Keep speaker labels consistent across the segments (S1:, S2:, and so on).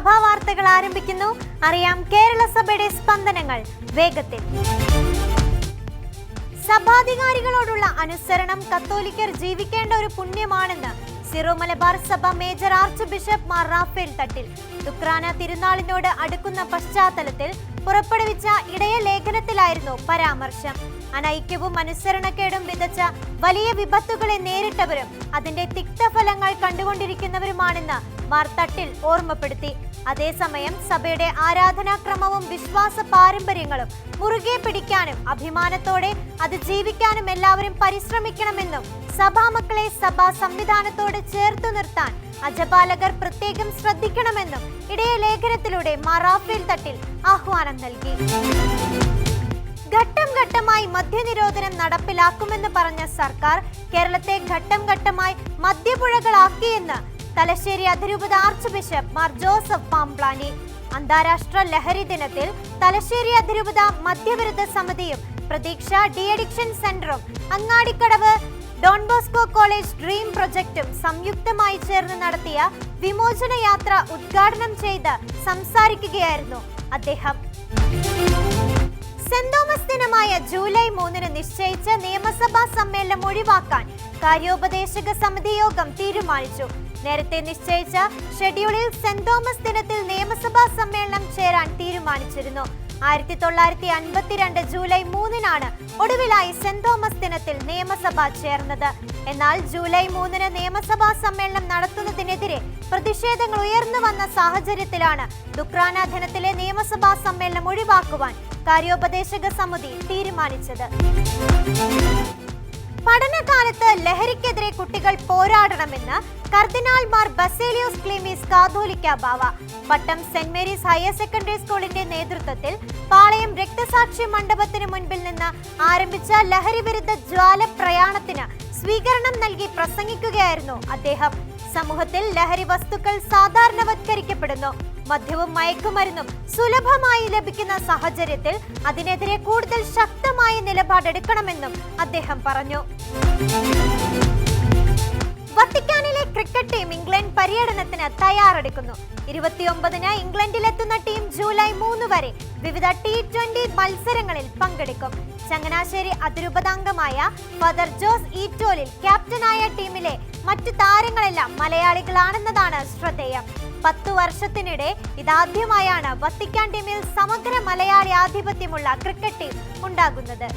S1: സഭാ വാർത്തകൾ ആരംഭിക്കുന്നു. അറിയാം കേരള സഭയുടെ സ്പന്ദനങ്ങൾ വേഗത്തിൽ. സഭാധികാരികളോടുള്ള അനുസരണം കത്തോലിക്കർ ജീവിക്കേണ്ട ഒരു പുണ്യമാണെന്ന് സിറോ മലബാർ സഭ major archbishop Mar Raphael Thattil Dukrana തിരുനാളിനോട് അടുക്കുന്ന പശ്ചാത്തലത്തിൽ പുറപ്പെടുവിച്ച ഇടയ ലേഖനത്തിലായിരുന്നു പരാമർശം. അനൈക്യവും അനുസരണക്കേടും വിതച്ച വലിയ വിപത്തുകളെ നേരിട്ടവരും അതിന്റെ തിക്തഫലങ്ങൾ കണ്ടുകൊണ്ടിരിക്കുന്നവരുമാണെന്ന് മാർ തട്ടിൽ ഓർമ്മപ്പെടുത്തി. അതേസമയം സഭയുടെ ആരാധനാക്രമവും വിശ്വാസ പാരമ്പര്യങ്ങളും മുറുകെ പിടിക്കാനും അഭിമാനത്തോടെ അത് ജീവിക്കാനും എല്ലാവരും പരിശ്രമിക്കണമെന്നും സഭാമക്കളെ സഭാ സംവിധാനത്തോട് ചേർത്തു നിർത്താൻ അജപാലകർ പ്രത്യേകം ശ്രദ്ധിക്കണമെന്നും ഇടയ ലേഖനത്തിലൂടെ മാർ റാഫേൽ തട്ടിൽ ആഹ്വാനം നൽകി. ഘട്ടം ഘട്ടമായി മദ്യനിരോധനം നടപ്പിലാക്കുമെന്ന് പറഞ്ഞ സർക്കാർ കേരളത്തെ ഘട്ടം ഘട്ടമായി മദ്യപുഴകളാക്കിയെന്ന് തലശ്ശേരി അതിരൂപത arch bishop Mar Joseph Pamplany. അന്താരാഷ്ട്ര ലഹരി ദിനത്തിൽ തലശ്ശേരി അതിരൂപത മദ്യവിരുദ്ധ സമിതിയും പ്രതീക്ഷ ഡി അഡിക്ഷൻ സെന്ററും Angadikadavu Don Bosco college dream പ്രൊജക്റ്റും സംയുക്തമായി ചേർന്ന് നടത്തിയ വിമോചന യാത്ര ഉദ്ഘാടനം ചെയ്ത് സംസാരിക്കുകയായിരുന്നു അദ്ദേഹം. സെന്റ് തോമസ് ദിനമായ ജൂലൈ 3 നിശ്ചയിച്ച നിയമസഭാ സമ്മേളനം ഒഴിവാക്കാൻ കാര്യോപദേശക സമിതി യോഗം തീരുമാനിച്ചു. നേരത്തെ നിശ്ചയിച്ച ഷെഡ്യൂളിൽ സെന്റ് തോമസ് ദിനത്തിൽ നിയമസഭാ സമ്മേളനം ചേരാൻ തീരുമാനിച്ചിരുന്നു. 1952 ജൂലൈ 3 ഒടുവിലായി സെന്റ് തോമസ് ദിനത്തിൽ നിയമസഭ ചേർന്നത്. എന്നാൽ ജൂലൈ 3 നിയമസഭാ സമ്മേളനം നടത്തുന്നതിനെതിരെ പ്രതിഷേധങ്ങൾ ഉയർന്നു വന്ന സാഹചര്യത്തിലാണ് ദുക്രാന ദിനത്തിലെ നിയമസഭാ സമ്മേളനം ഒഴിവാക്കുവാൻ കാര്യോപദേശക സമിതി തീരുമാനിച്ചത്. പഠനകാലത്ത് ലഹരിക്കെതിരെ കുട്ടികൾ പോരാടണമെന്ന് കർദിനാൾ മാർ ബസേലിയോസ് ക്ലീമീസ് കാതോലിക്ക ബാവ പട്ടം സെന്റ് മേരീസ് ഹയർ സെക്കൻഡറി സ്കൂളിന്റെ നേതൃത്വത്തിൽ പാളയം രക്തസാക്ഷി മണ്ഡപത്തിന് മുൻപിൽ നിന്ന് ആരംഭിച്ച ലഹരി വിരുദ്ധ ജ്വാല പ്രയാണത്തിന് സ്വീകരണം നൽകി പ്രസംഗിക്കുകയായിരുന്നു അദ്ദേഹം. സമൂഹത്തിൽ ലഹരി വസ്തുക്കൾ സാധാരണവത്കരിക്കപ്പെടുന്നു. മദ്യവും മയക്കുമരുന്നും സുലഭമായി ലഭിക്കുന്ന സാഹചര്യത്തിൽ അതിനെതിരെ കൂടുതൽ ശക്തമായ നിലപാടെടുക്കണമെന്നും അദ്ദേഹം പറഞ്ഞു. വത്തിക്കാനിലെ ക്രിക്കറ്റ് ടീം ഇംഗ്ലണ്ട് പര്യടനത്തിന് തയ്യാറെടുക്കുന്നു. 29 ഇംഗ്ലണ്ടിലെത്തുന്ന ടീം ജൂലൈ 3 വരെ വിവിധ T20 മത്സരങ്ങളിൽ പങ്കെടുക്കും. ചങ്ങനാശ്ശേരി അതിരൂപതാംഗമായ ഫാദർ ജോസ് ഈറ്റോലിൽ ക്യാപ്റ്റനായ ടീമിലെ മറ്റു താരങ്ങളെല്ലാം മലയാളികളാണെന്നതാണ് ശ്രദ്ധേയം. 10 വർഷത്തിനിടെ ഇതാദ്യമായാണ് വത്തിക്കാൻ ടീമിൽ സമഗ്ര മലയാളി ആധിപത്യമുള്ള ക്രിക്കറ്റ് ടീം ഉണ്ടാകുന്നത്.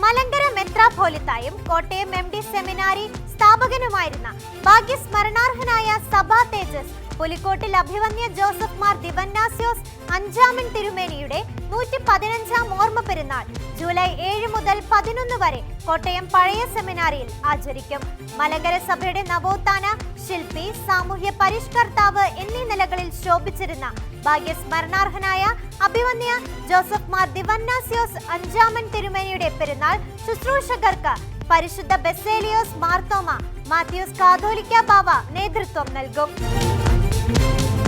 S1: മലങ്കര മെത്രാപ്പോലിത്തായും കോട്ടയം MD സെമിനാരി സ്ഥാപകനുമായിരുന്ന ഭാഗ്യസ്മരണാർഹനായ സഭാ തേജസ് പുലിക്കോട്ടിൽ അഭിവന്യ ജോസഫ് മാർ ദിവന്നാസ്യോസ് 5ാമൻ തിരുമേനിയുടെ 115ാം ഓർമ്മ പെരുന്നാൾ ജൂലൈ 7 മുതൽ 11 വരെ കോട്ടയം പഴയ സെമിനാരിയിൽ ആചരിക്കും. മലങ്കര സഭയുടെ നവോത്ഥാന ശില്പി, സാമൂഹ്യ പരിഷ്കർത്താവ് എന്നീ നിലകളിൽ ശോഭിച്ചിരുന്ന ഭാഗ്യസ്മരണാർഹനായ അഭിവന്യ ജോസഫ് മാർ ദിവന്നാസ്യോസ് 5ാമൻ തിരുമേനിയുടെ പെരുന്നാൾ ശുശ്രൂഷകർക്ക് പരിശുദ്ധ ബസേലിയോസ് മാർത്തോമ മാത്യൂസ് കാതോലിക്ക ബാവ നേതൃത്വം നൽകും.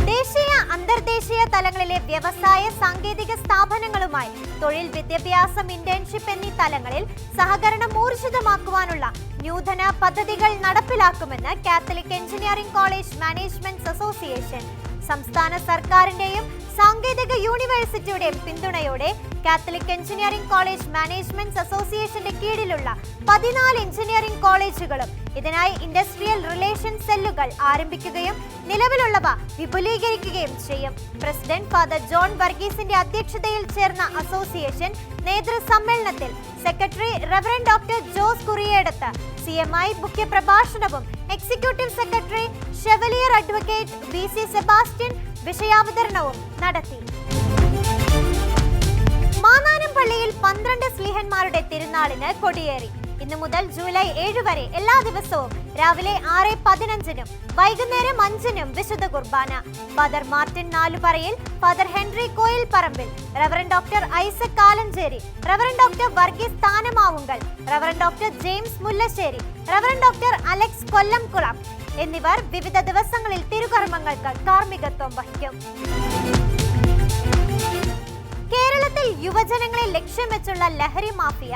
S1: ദേശീയ അന്തർദേശീയ തലങ്ങളിലെ വ്യവസായ സാങ്കേതിക സ്ഥാപനങ്ങളുമായി തൊഴിൽ, വിദ്യാഭ്യാസം, ഇന്റേൺഷിപ്പ് എന്നീ തലങ്ങളിൽ സഹകരണം ഊർജിതമാക്കുവാനുള്ള നൂതന പദ്ധതികൾ നടപ്പിലാക്കുമെന്ന് Catholic engineering college management association. സംസ്ഥാന സർക്കാരിന്റെയും സാങ്കേതിക യൂണിവേഴ്സിറ്റിയുടെയും പിന്തുണയോടെ കാത്തലിക് എഞ്ചിനീയറിംഗ് കോളേജ് മാനേജ്മെന്റ് അസോസിയേഷന്റെ കീഴിലുള്ള 14 എഞ്ചിനീയറിംഗ് കോളേജുകളും ഇതിനായി ഇൻഡസ്ട്രിയൽ റിലേഷൻ സെല്ലുകൾ ആരംഭിക്കുകയും നിലവിലുള്ളവ വിപുലീകരിക്കുകയും ചെയ്യും. പ്രസിഡന്റ് ഫാദർ ജോൺ വർഗീസിന്റെ അധ്യക്ഷതയിൽ ചേർന്ന അസോസിയേഷൻ നേതൃസമ്മേളനത്തിൽ secretary reverend doctor Jose Kuriyedath CMI മുഖ്യപ്രഭാഷണവും executive secretary chevalier advocate VC Sebastian വിഷയാവതരണവും നടത്തി. മാന്നാനം പള്ളിയിൽ 12 സ്ലീഹന്മാരുടെ തിരുനാളിന് കൊടിയേറി. ഇന്നു മുതൽ ജൂലൈ 7 വരെ എല്ലാ ദിവസവും രാവിലെ 6:15 വൈകുന്നേരം 5 വിശുദ്ധ കുർബാന. Father Martin Naluparayil, father Henry Koyil Parambil, reverend doctor Isaac Kalanchery, reverend doctor Varghese Thanamavunkal, reverend doctor James Mullassery, reverend doctor Alex Kollamkulam എന്നിവർ വിവിധ ദിവസങ്ങളിൽ തിരുകർമ്മങ്ങൾക്ക് കാർമ്മികത്വം വഹിക്കും. കേരളത്തിൽ യുവജനങ്ങളെ ലക്ഷ്യം വെച്ചുള്ള ലഹരി മാഫിയ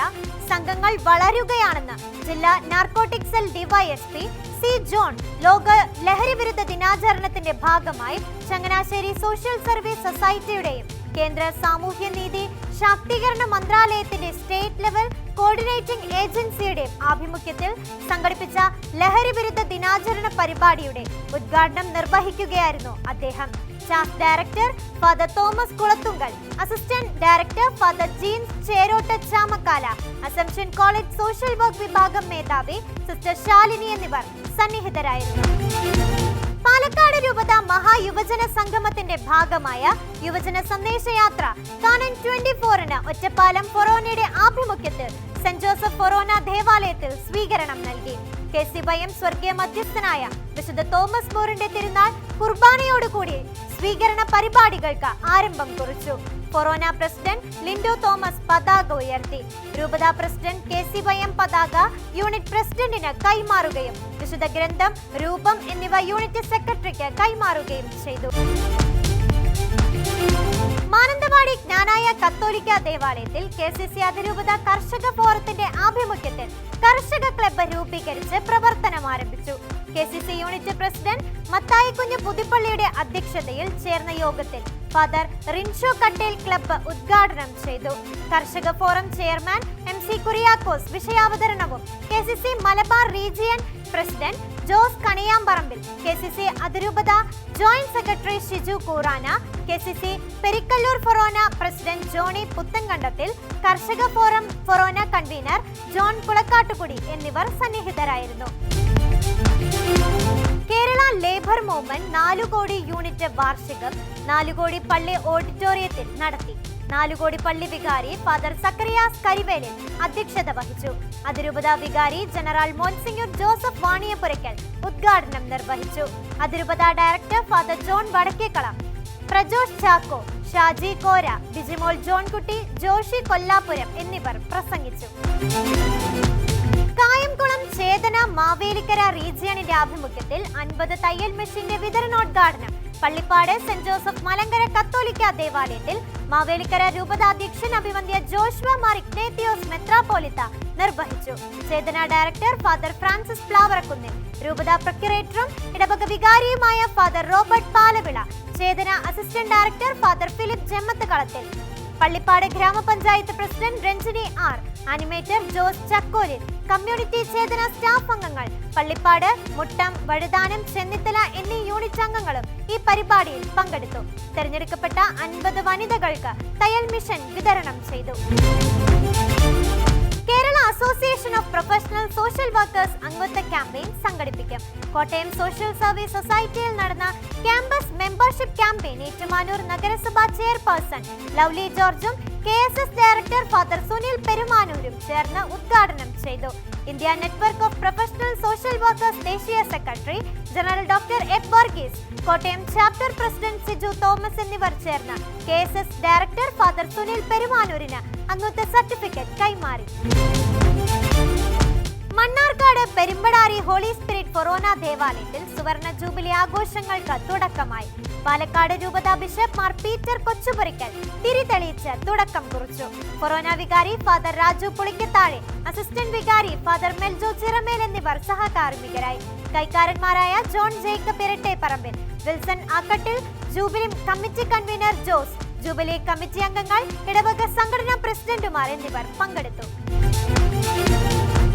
S1: സംഘങ്ങൾ വളരുകയാണെന്ന് ജില്ലാ narcotic cell DYSP C John ലോക ലഹരി വിരുദ്ധ ദിനാചരണത്തിന്റെ ഭാഗമായി ചങ്ങനാശ്ശേരി സോഷ്യൽ സർവീസ് സൊസൈറ്റിയുടെയും കേന്ദ്ര സാമൂഹ്യനീതി ശാക്തീകരണ മന്ത്രാലയത്തിന്റെ സ്റ്റേറ്റ് ലെവൽ കോർഡിനേറ്റിംഗ് ഏജൻസിയുടെയും ആഭിമുഖ്യത്തിൽ സംഘടിപ്പിച്ച ലഹരി വിരുദ്ധ ദിനാചരണ പരിപാടിയുടെ ഉദ്ഘാടനം നിർവഹിക്കുകയായിരുന്നു അദ്ദേഹം. Chas director father Thomas Kulathunkal, assistant director father Jeens Cherotta Chamakkala, Assumption college social work വിഭാഗം മേധാവി സിസ്റ്റർ ശാലിനി എന്നിവർ സന്നിഹിതരായിരുന്നു. പാലക്കാട് രൂപത മഹായുവജന സംഗമത്തിന്റെ ഭാഗമായ യുവജന സന്ദേശയാത്ര കാനൻ 24-ന് ഒറ്റപ്പാലം ഫൊറോനയുടെ ആഭിമുഖ്യത്തിൽ സെന്റ് ജോസഫ് ഫൊറോന ദേവാലയത്തിൽ സ്വീകരണം നൽകി. KCYM സ്വർഗീയ മധ്യസ്ഥനായ വിശുദ്ധ തോമസ് മോറിന്റെ തിരുനാൾ കുർബാനയോടുകൂടി സ്വീകരണ പരിപാടികൾക്ക് ആരംഭം കുറിച്ചു. ഫൊറോന പ്രസിഡന്റ് ലിൻഡോ തോമസ് പതാക ഉയർത്തി. രൂപത പ്രസിഡന്റ് KCYM പതാക യൂണിറ്റ് പ്രസിഡന്റിന് കൈമാറുകയും വിശുദ്ധ ഗ്രന്ഥം, രൂപം എന്നിവ യൂണിറ്റ് സെക്രട്ടറിക്ക് കൈമാറുകയും ചെയ്തു. മാനന്തവാടി ജ്ഞാനായ കത്തോലിക്ക ദേവാലയത്തിൽ KCC അതിരൂപത കർഷക ഫോറത്തിന്റെ ആഭിമുഖ്യത്തിൽ കർഷക ക്ലബ്ബ് രൂപീകരിച്ച് പ്രവർത്തനം ആരംഭിച്ചു. KCC യൂണിറ്റ് പ്രസിഡന്റ് മത്തായി കുഞ്ഞ് പുതിപ്പള്ളിയുടെ അധ്യക്ഷതയിൽ ചേർന്ന യോഗത്തിൽ ഫാദർ റിൻഷോ കട്ടേൽ ക്ലബ്ബ് ഉദ്ഘാടനം ചെയ്തു. കർഷക ഫോറം ചെയർമാൻ MC കുറിയാക്കോസ് വിഷയാവതരണവും KCC Malabar region president Jose Kaniyamparambil, KCC അതിരൂപത joint secretary Shiju Koorana, KCC Perikkallur forane president Johny Puthenkandathil, കർഷക forum forane convener John Kulakkattukudy എന്നിവർ സന്നിഹിതരായിരുന്നു. കേരള ലേബർ മൂവ്മെന്റ് 4 കോടി യൂണിറ്റ് വാർഷികം നാലുകോടി പള്ളി ഓഡിറ്റോറിയത്തിൽ നടത്തി. നാലുകോടി പള്ളി വികാരി ഫാദർ സക്കറിയാസ് കരിവേലിൽ അധ്യക്ഷത വഹിച്ചു. അതിരൂപത വികാരി ജനറൽ മോൻസിഞ്ഞൂർ ജോസഫ് വാണിയപുരയ്ക്കൽ ഉദ്ഘാടനം നിർവഹിച്ചു. അതിരൂപത ഡയറക്ടർ ഫാദർ ജോൺ വടക്കേക്കളം, പ്രജോഷ് ചാക്കോ, ഷാജി കോര, ബിജിമോൾ ജോൺകുട്ടി, ജോഷി കൊല്ലാപുരം എന്നിവർ പ്രസംഗിച്ചു. കായംകുളം ചേതന മാവേലിക്കര റീജിയണിന്റെ ആഭിമുഖ്യത്തിൽ 50 തയ്യൽ മെഷീന്റെ വിതരണോദ്ഘാടനം പള്ളിപ്പാട് സെന്റ് ജോസഫ് മലങ്കര കത്തോലിക്ക ദേവാലയത്തിൽ മാവേലിക്കര രൂപതാധ്യക്ഷൻ അഭിവന്ദ്യ ജോഷ്വ മാർ ഇഗ്നേത്തിയോസ് മെത്രാപ്പോലിത്ത നിർവഹിച്ചു. ചേതന ഡയറക്ടർ ഫാദർ ഫ്രാൻസിസ് പ്ലാവറക്കുന്നിൽ, രൂപത പ്രൊക്യുറേറ്ററും ഇടവക വികാരിയുമായ father Robert Palavila, Chethana assistant director father Philip Jammath Kalathil, Pallippad gramapanchayat president Ranjini R, animator Jose Chakkolil, community Chethana staff അംഗങ്ങൾ, പള്ളിപ്പാട്, മുട്ടം, വഴുതാനം, ചെന്നിത്തല എന്നീ യൂണിറ്റ് അംഗങ്ങളും ഈ പരിപാടിയിൽ പങ്കെടുത്തു. തെരഞ്ഞെടുക്കപ്പെട്ട 50 വനിതകൾക്ക് തയ്യൽ മിഷൻ വിതരണം ചെയ്തു. Kerala association of professional social workers അംഗത്വ ക്യാമ്പയിൻ സംഘടിപ്പിക്കും. കോട്ടയം സോഷ്യൽ സർവീസ് സൊസൈറ്റിയിൽ നടന്ന ക്യാമ്പസ് മെമ്പർഷിപ്പ് ക്യാമ്പയിൻ ഏറ്റുമാനൂർ നഗരസഭാ ചെയർപേഴ്സൺ ലവ്ലി ജോർജും KSS ഡയറക്ടർ ഫാദർ സുനിൽ പെരുമാനൂരും ചേർന്ന് ഉദ്ഘാടനം ചെയ്തു. India network of professional social workers ദേശീയ secretary general doctor F Varghese, Kottayam chapter president Siju Thomas എന്നിവർ ചേർന്ന് KSS ഡയറക്ടർ ഫാദർ സുനിൽ പെരുമാനൂരിന് അംഗത്വ സർട്ടിഫിക്കറ്റ് കൈമാറി. Mannarkkad Perumpadari holy spirit forane ദേവാലയത്തിൽ സുവർണ ജൂബിലി ആഘോഷങ്ങൾക്ക് തുടക്കമായി. പാലക്കാട് രൂപത ബിഷപ്പ് മാർ പീറ്റർ കൊച്ചുപുരയ്ക്കൽ തിരിതെളിയിച്ച് തുടക്കം കുറിച്ചു. ഫൊറോന വികാരി ഫാദർ രാജു പുളിക്കത്താഴെ, അസിസ്റ്റന്റ് വികാരി ഫാദർ മെൽജോ ചിറമേൽ എന്നിവർ സഹകാർമ്മികരായി. കൈക്കാരന്മാരായ John Jacob Irattepparambil, Wilson Akkattil, jubilee committee convener Jose, jubilee committee അംഗങ്ങൾ, ഇടവക സംഘടനാ പ്രസിഡന്റുമാർ എന്നിവർ പങ്കെടുത്തു.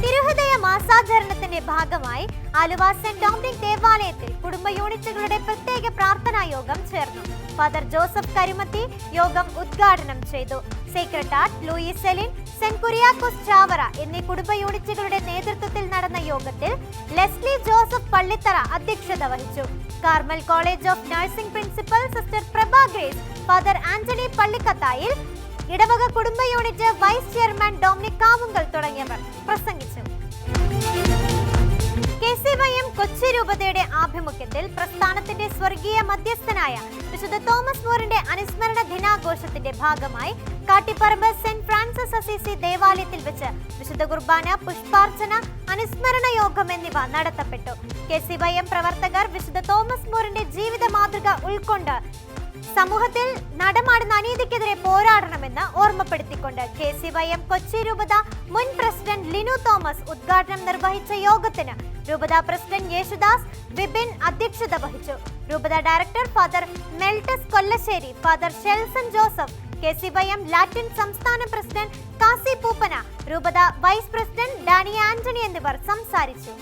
S1: തിരുഹൃദയ മാസാചരണത്തിന്റെ ഭാഗമായി ആലുവ സെന്റ് ഡൊമിനിക് ദേവാലയത്തിൽ കുടുംബ യൂണിറ്റുകളുടെ പ്രത്യേക പ്രാർത്ഥനാ യോഗം ചേർന്നു. ഫാദർ ജോസഫ് കരുമത്തി യോഗം ഉദ്ഘാടനം ചെയ്തു. Sacred Heart, Louis Celine, Saint Kuriakose Chavara എന്നീ കുടുംബ യൂണിറ്റുകളുടെ നേതൃത്വത്തിൽ നടന്ന യോഗത്തിൽ ലെസ്ലി ജോസഫ് പള്ളിത്തറ അധ്യക്ഷത വഹിച്ചു. Carmel college of nursing principal sister Prabha Grace, father Antony Pallikkathayil, ഇടവക കുടുംബ unit vice chairman Dominic Kavunkal തുടങ്ങിയവർ പ്രസംഗിച്ചു. KCYM കൊച്ചി രൂപതയുടെ ആഭിമുഖ്യത്തിൽ പ്രസ്ഥാനത്തിന്റെ സ്വർഗീയ മധ്യസ്ഥനായ വിശുദ്ധ തോമസ് മോറിന്റെ അനുസ്മരണ ദിനാഘോഷത്തിന്റെ ഭാഗമായി കാട്ടിപ്പറമ്പ് സെന്റ് ഫ്രാൻസിസ് അസീസി ദേവാലയത്തിൽ വെച്ച് വിശുദ്ധ കുർബാന, പുഷ്പാർച്ചന, അനുസ്മരണ യോഗം എന്നിവ നടത്തപ്പെട്ടു. KCYM പ്രവർത്തകർ വിശുദ്ധ തോമസ് മോറിന്റെ ജീവിത മാതൃക ഉൾക്കൊണ്ട് സമൂഹത്തിൽ നടമാടുന്ന അനീതിക്കെതിരെ പോരാടണമെന്ന് ഓർമ്മപ്പെടുത്തിക്കൊണ്ട് KCYM കൊച്ചി രൂപത മുൻ പ്രസിഡന്റ് ലിനു തോമസ് ഉദ്ഘാടനം നിർവഹിച്ച യോഗത്തിന് രൂപത പ്രസിഡന്റ് യേശുദാസ് വിപിൻ അധ്യക്ഷത വഹിച്ചു. രൂപത director father Meltus Kollassery, father Shelson Joseph, KCYM ലാറ്റിൻ സംസ്ഥാന പ്രസിഡന്റ് കാസി പൂപ്പന, രൂപത വൈസ് പ്രസിഡന്റ് ഡാനി ആന്റണി എന്നിവർ സംസാരിച്ചു.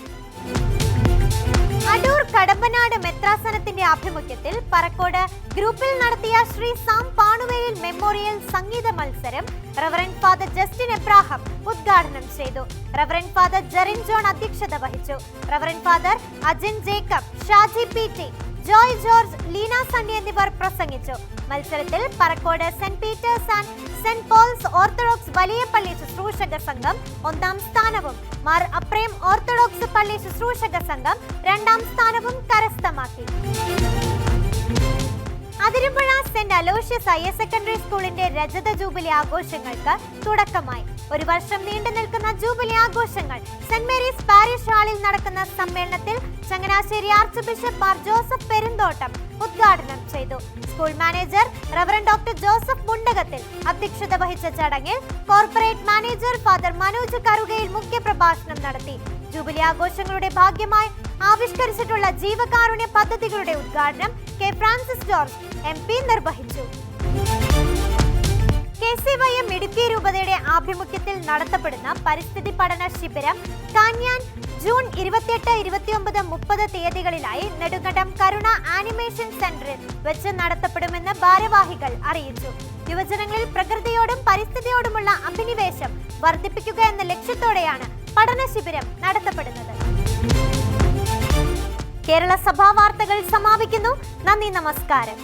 S1: അടൂർ കടമ്പനാട് മെത്രാസനത്തിന്റെ ആഭിമുഖ്യത്തിൽ പറക്കോട് ഗ്രൂപ്പിൽ നടത്തിയ ശ്രീ സാം പാണുവേലിൽ മെമ്മോറിയൽ സംഗീത മത്സരം റവറന്റ് ഫാദർ ജസ്റ്റിൻ എബ്രാഹാം ഉദ്ഘാടനം ചെയ്തു. റവറന്റ് ഫാദർ ജെറിൻ ജോൺ അധ്യക്ഷത വഹിച്ചു. Reverend Father Ajin Jacob, Shaji PT, Joy George, Leena Sunny എന്നിവർ പ്രസംഗിച്ചു. മത്സരത്തിൽ Parakode Saint Peter's and Saint Paul's Orthodox വലിയ പള്ളി ശുശ്രൂഷക സംഘം 1ാം സ്ഥാനവും മാർ അപ്രേം ഓർത്തഡോക്സ് പള്ളി ശുശ്രൂഷക സംഘം 2ാം സ്ഥാനവും കരസ്ഥമാക്കി. Athirampuzha saint Aloysius higher secondary സ്കൂളിന്റെ രജത ജൂബിലി ആഘോഷങ്ങൾക്ക് തുടക്കമായി. ഒരു വർഷം നീണ്ടു നിൽക്കുന്ന ജൂബിലി ആഘോഷങ്ങൾ സെന്റ് മേരീസ് പാരിഷ് ഹാളിൽ നടക്കുന്ന സമ്മേളനത്തിൽ ചങ്ങനാശ്ശേരി ആർച്ച് ബിഷപ്പ് മാർ ജോസഫ് പെരുന്തോട്ടം ഉദ്ഘാടനം ചെയ്തു. School manager reverend doctor Joseph Mundakathil അധ്യക്ഷത വഹിച്ച ചടങ്ങിൽ corporate manager father Manoj Karukayil മുഖ്യപ്രഭാഷണം നടത്തി. ജൂബിലി ആഘോഷങ്ങളുടെ ഭാഗ്യമായി ആവിഷ്കരിച്ചിട്ടുള്ള ജീവകാരുണ്യ പദ്ധതികളുടെ ഉദ്ഘാടനം കെ ഫ്രാൻസിസ് ജോർജ് MP നിർവഹിച്ചു. KCYM ഇടുക്കി രൂപതയുടെ ആഭിമുഖ്യത്തിൽ നടത്തപ്പെടുന്ന പരിസ്ഥിതി പഠന ശിബിരം കാഞ്ഞാൻ ജൂൺ 28, 29, 30 തീയതികളിലായി നെടുങ്കണ്ടം കരുണ ആനിമേഷൻ സെന്ററിൽ വെച്ച് നടത്തപ്പെടുമെന്ന് ഭാരവാഹികൾ അറിയിച്ചു. യുവജനങ്ങളിൽ പ്രകൃതിയോടും പരിസ്ഥിതിയോടുമുള്ള അഭിനിവേശം വർദ്ധിപ്പിക്കുക എന്ന ലക്ഷ്യത്തോടെയാണ് പഠന ശിബിരം നടത്തപ്പെടുന്നത്. കേരള സഭാ വാർത്തകൾ സമാപിക്കുന്നു. നന്ദി, നമസ്കാരം.